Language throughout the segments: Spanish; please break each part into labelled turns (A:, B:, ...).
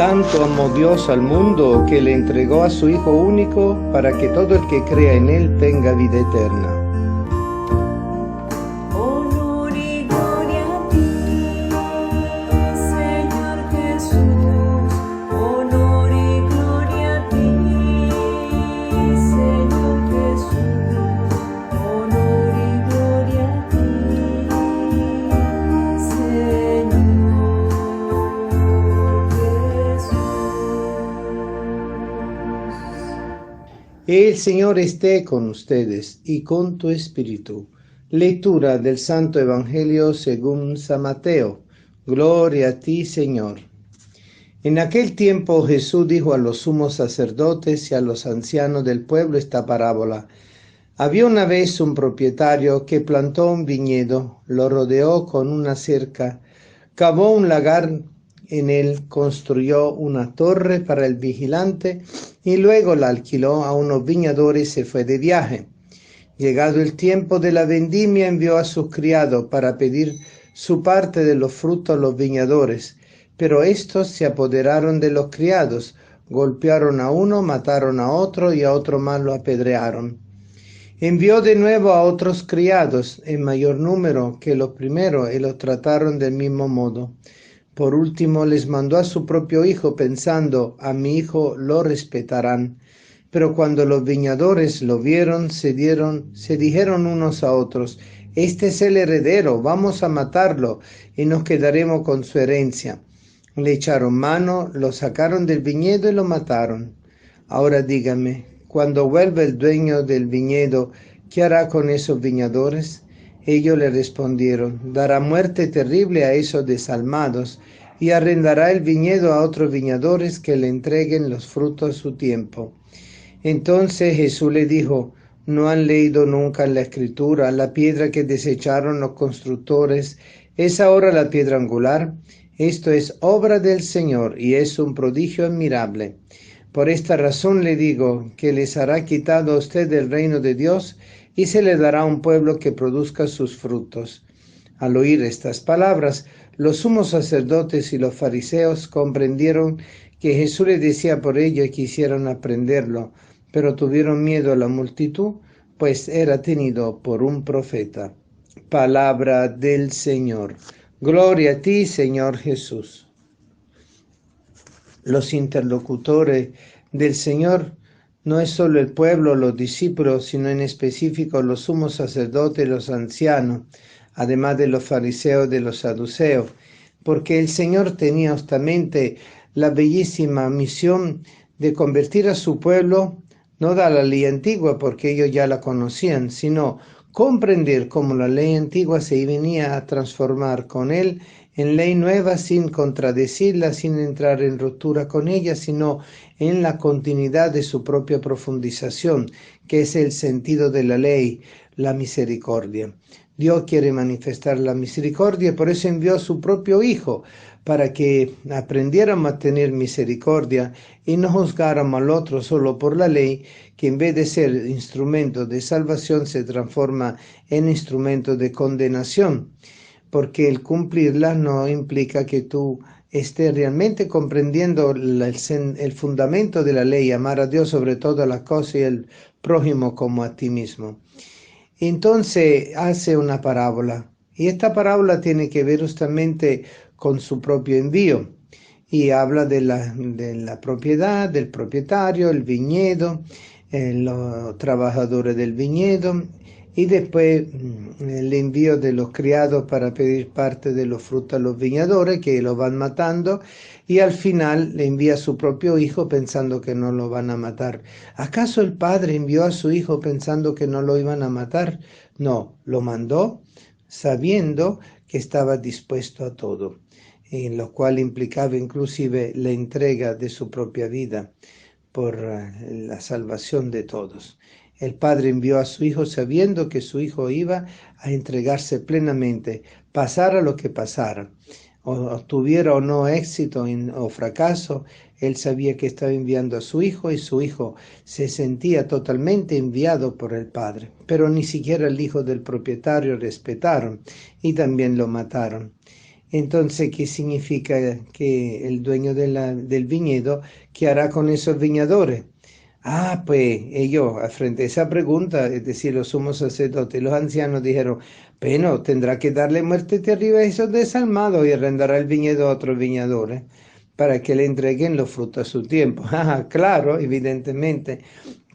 A: Tanto amó Dios al mundo que le entregó a su Hijo único para que todo el que crea en Él tenga vida eterna.
B: Honor y gloria a ti, Señor Jesús. Honor y gloria a ti, Señor Jesús. Honor y gloria a ti, Señor Jesús.
A: El Señor esté con ustedes y con tu espíritu. Lectura del Santo Evangelio según San Mateo. Gloria a ti, Señor. En aquel tiempo Jesús dijo a los sumos sacerdotes y a los ancianos del pueblo esta parábola. Había una vez un propietario que plantó un viñedo, lo rodeó con una cerca, cavó un lagar en él, construyó una torre para el vigilante y luego la alquiló a unos viñadores y se fue de viaje. Llegado el tiempo de la vendimia, envió a sus criados para pedir su parte de los frutos a los viñadores, pero estos se apoderaron de los criados, golpearon a uno, mataron a otro y a otro más lo apedrearon. Envió de nuevo a otros criados en mayor número que los primeros y los trataron del mismo modo. Por último les mandó a su propio hijo pensando, a mi hijo lo respetarán. Pero cuando los viñadores lo vieron, se dijeron unos a otros, este es el heredero, vamos a matarlo y nos quedaremos con su herencia. Le echaron mano, lo sacaron del viñedo y lo mataron. Ahora díganme, cuando vuelva el dueño del viñedo, ¿qué hará con esos viñadores? Ellos le respondieron, dará muerte terrible a esos desalmados y arrendará el viñedo a otros viñadores que le entreguen los frutos a su tiempo. Entonces Jesús le dijo, ¿no han leído nunca en la Escritura la piedra que desecharon los constructores? ¿Es ahora la piedra angular? Esto es obra del Señor y es un prodigio admirable. Por esta razón le digo que les hará quitado a usted el reino de Dios y se le dará un pueblo que produzca sus frutos. Al oír estas palabras, los sumos sacerdotes y los fariseos comprendieron que Jesús les decía por ello y quisieron aprenderlo, pero tuvieron miedo a la multitud, pues era tenido por un profeta. Palabra del Señor. Gloria a ti, Señor Jesús. Los interlocutores del Señor no es solo el pueblo, los discípulos, sino en específico los sumos sacerdotes, los ancianos, además de los fariseos, de los saduceos, porque el Señor tenía justamente la bellísima misión de convertir a su pueblo, no da la ley antigua porque ellos ya la conocían, sino comprender cómo la ley antigua se venía a transformar con él en ley nueva sin contradecirla, sin entrar en ruptura con ella, sino en la continuidad de su propia profundización, que es el sentido de la ley, la misericordia. Dios quiere manifestar la misericordia, por eso envió a su propio Hijo, para que aprendiéramos a tener misericordia y no juzgáramos al otro solo por la ley, que en vez de ser instrumento de salvación se transforma en instrumento de condenación, porque el cumplirla no implica que tú estés realmente comprendiendo el fundamento de la ley, amar a Dios sobre todas las cosas y al prójimo como a ti mismo. Entonces hace una parábola, y esta parábola tiene que ver justamente con su propio envío, y habla de la propiedad, del propietario, el viñedo, los trabajadores del viñedo, y después el envío de los criados para pedir parte de los frutos a los viñadores, que lo van matando, y al final le envía a su propio hijo pensando que no lo van a matar. ¿Acaso el padre envió a su hijo pensando que no lo iban a matar? No, lo mandó sabiendo que estaba dispuesto a todo, en lo cual implicaba inclusive la entrega de su propia vida por la salvación de todos. El padre envió a su hijo sabiendo que su hijo iba a entregarse plenamente, pasara lo que pasara, o tuviera o no éxito o fracaso. Él sabía que estaba enviando a su hijo y su hijo se sentía totalmente enviado por el padre. Pero ni siquiera el hijo del propietario respetaron y también lo mataron. Entonces, ¿qué significa que el dueño del viñedo, qué hará con esos viñadores? Ah, pues ellos, frente a esa pregunta, es decir, los sumos sacerdotes y los ancianos dijeron, bueno, tendrá que darle muerte terrible a esos desalmados y arrendará el viñedo a otros viñadores para que le entreguen los frutos a su tiempo. Ah, claro, evidentemente.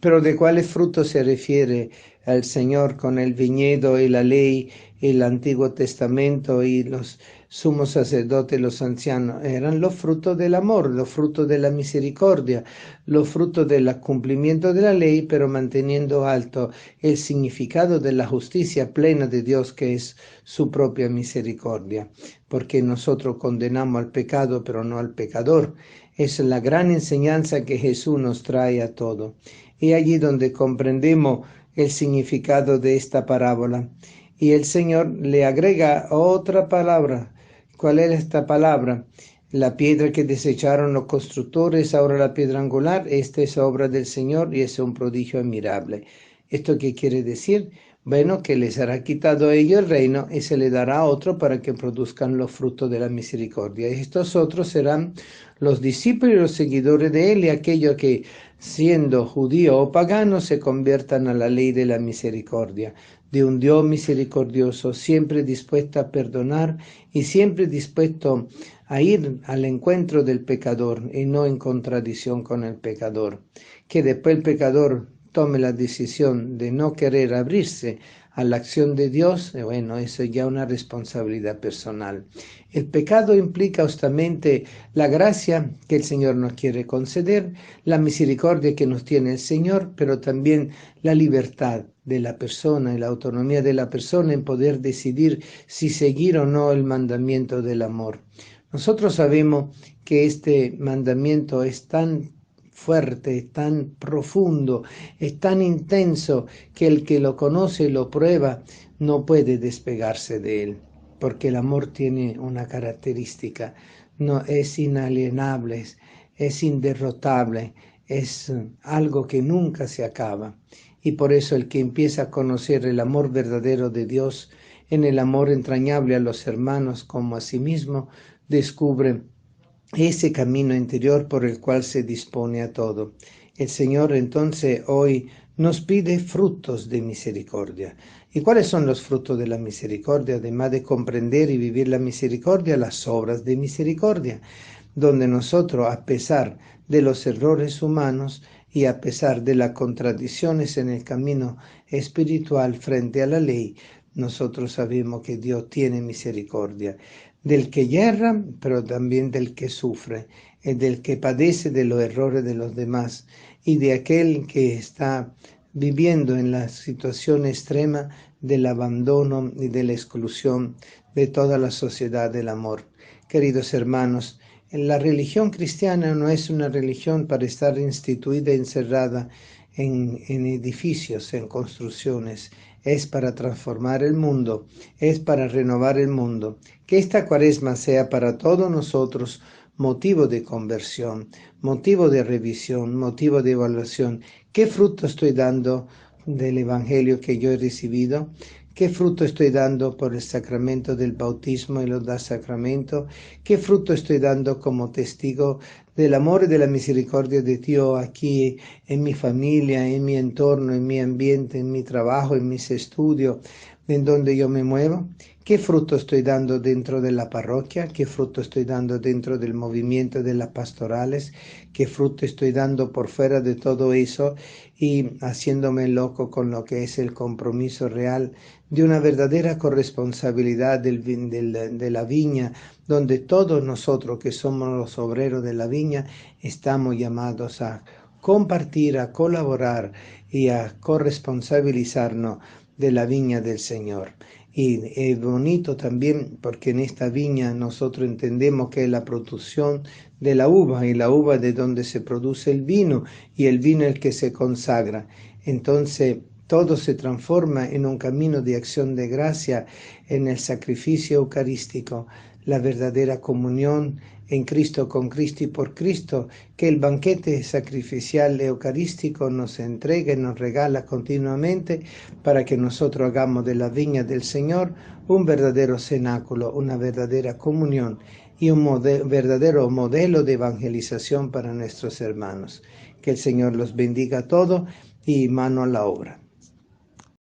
A: Pero ¿de cuáles frutos se refiere el Señor con el viñedo y la ley, el Antiguo Testamento y los sumos sacerdotes, los ancianos? Eran los frutos del amor, los frutos de la misericordia, los frutos del cumplimiento de la ley, pero manteniendo alto el significado de la justicia plena de Dios, que es su propia misericordia, porque nosotros condenamos al pecado, pero no al pecador. Es la gran enseñanza que Jesús nos trae a todo. Y allí donde comprendemos el significado de esta parábola. Y el Señor le agrega otra palabra. ¿Cuál es esta palabra? La piedra que desecharon los constructores, ahora la piedra angular. Esta es obra del Señor y es un prodigio admirable. ¿Esto qué quiere decir? Bueno, que les hará quitado a ellos el reino y se le dará a otro para que produzcan los frutos de la misericordia. Y estos otros serán los discípulos y los seguidores de él y aquellos que, siendo judío o pagano, se conviertan a la ley de la misericordia, de un Dios misericordioso, siempre dispuesto a perdonar y siempre dispuesto a ir al encuentro del pecador y no en contradicción con el pecador. Que después el pecador tome la decisión de no querer abrirse a la acción de Dios, bueno, eso es ya una responsabilidad personal. El pecado implica justamente la gracia que el Señor nos quiere conceder, la misericordia que nos tiene el Señor, pero también la libertad de la persona y la autonomía de la persona en poder decidir si seguir o no el mandamiento del amor. Nosotros sabemos que este mandamiento es tan fuerte, es tan profundo, es tan intenso que el que lo conoce y lo prueba no puede despegarse de él, porque el amor tiene una característica, no es inalienable, es inderrotable, es algo que nunca se acaba. Y por eso el que empieza a conocer el amor verdadero de Dios, en el amor entrañable a los hermanos como a sí mismo, descubre ese camino interior por el cual se dispone a todo. El Señor entonces hoy nos pide frutos de misericordia. ¿Y cuáles son los frutos de la misericordia? Además de comprender y vivir la misericordia, las obras de misericordia, donde nosotros, a pesar de los errores humanos y a pesar de las contradicciones en el camino espiritual frente a la ley, nosotros sabemos que Dios tiene misericordia del que yerra, pero también del que sufre, del que padece de los errores de los demás y de aquel que está viviendo en la situación extrema del abandono y de la exclusión de toda la sociedad del amor. Queridos hermanos, la religión cristiana no es una religión para estar instituida y encerrada en edificios, en construcciones. Es para transformar el mundo, es para renovar el mundo. Que esta cuaresma sea para todos nosotros motivo de conversión, motivo de revisión, motivo de evaluación. ¿Qué fruto estoy dando del Evangelio que yo he recibido? ¿Qué fruto estoy dando por el sacramento del bautismo y los dos sacramentos? ¿Qué fruto estoy dando como testigo del amor y de la misericordia de Dios aquí en mi familia, en mi entorno, en mi ambiente, en mi trabajo, en mis estudios, en donde yo me muevo? ¿Qué fruto estoy dando dentro de la parroquia? ¿Qué fruto estoy dando dentro del movimiento de las pastorales? ¿Qué fruto estoy dando por fuera de todo eso y haciéndome loco con lo que es el compromiso real de una verdadera corresponsabilidad de la viña, donde todos nosotros que somos los obreros de la viña estamos llamados a compartir, a colaborar y a corresponsabilizarnos de la viña del Señor? Y es bonito también porque en esta viña nosotros entendemos que es la producción de la uva, y la uva de donde se produce el vino, y el vino es el que se consagra. Entonces todo se transforma en un camino de acción de gracia en el sacrificio eucarístico, la verdadera comunión en Cristo, con Cristo y por Cristo, que el banquete sacrificial eucarístico nos entrega y nos regala continuamente para que nosotros hagamos de la viña del Señor un verdadero cenáculo, una verdadera comunión y un verdadero modelo de evangelización para nuestros hermanos. Que el Señor los bendiga a todos y mano a la obra.